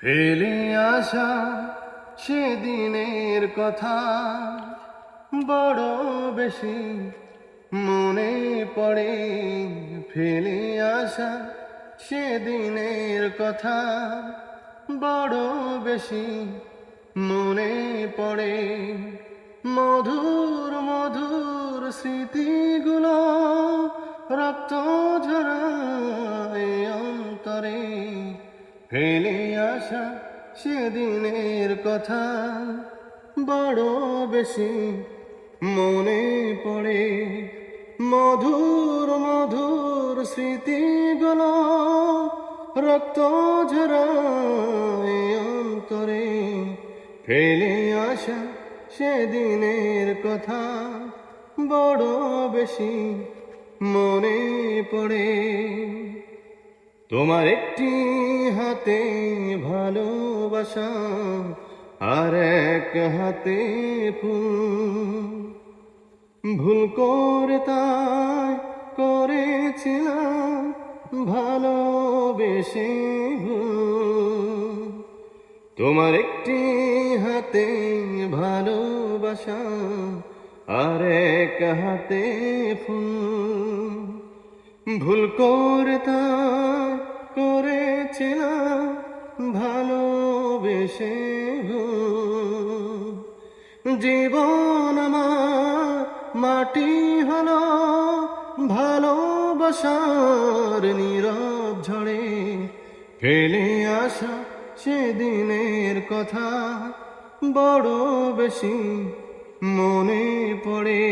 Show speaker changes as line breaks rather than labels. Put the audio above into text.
ফেলে আসা সেদিনের কথা বড় বেশি মনে পড়ে। ফেলে আসা সেদিনের কথা বড় বেশি মনে পড়ে। মধুর মধুর স্মৃতিগুলো রক্ত ঝরায় অন্তরে। ফেলে আসা সেদিনের কথা বড় বেশি মনে পড়ে। মধুর মধুর স্মৃতিগুলো রক্ত ঝরায় অন্তরে। ফেলে আসা সেদিনের কথা বড় বেশি মনে পড়ে। তোমার একটি হাতে ভালোবাসা আর এক হাতে ফুল, ভুল করে তাই করেছিলাম ভালোবেসে ভুল। তোমার একটি হাতে ভালোবাসা আর এক হাতে ফুল, ভুল করে তাই করেছিলাম ভালোবেসে ভুল। জীবন আমার মাটি হলো ভালোবাসার নীরব ঝড়ে। ফেলে আসা সেদিনের কথা বড় বেশি মনে পড়ে।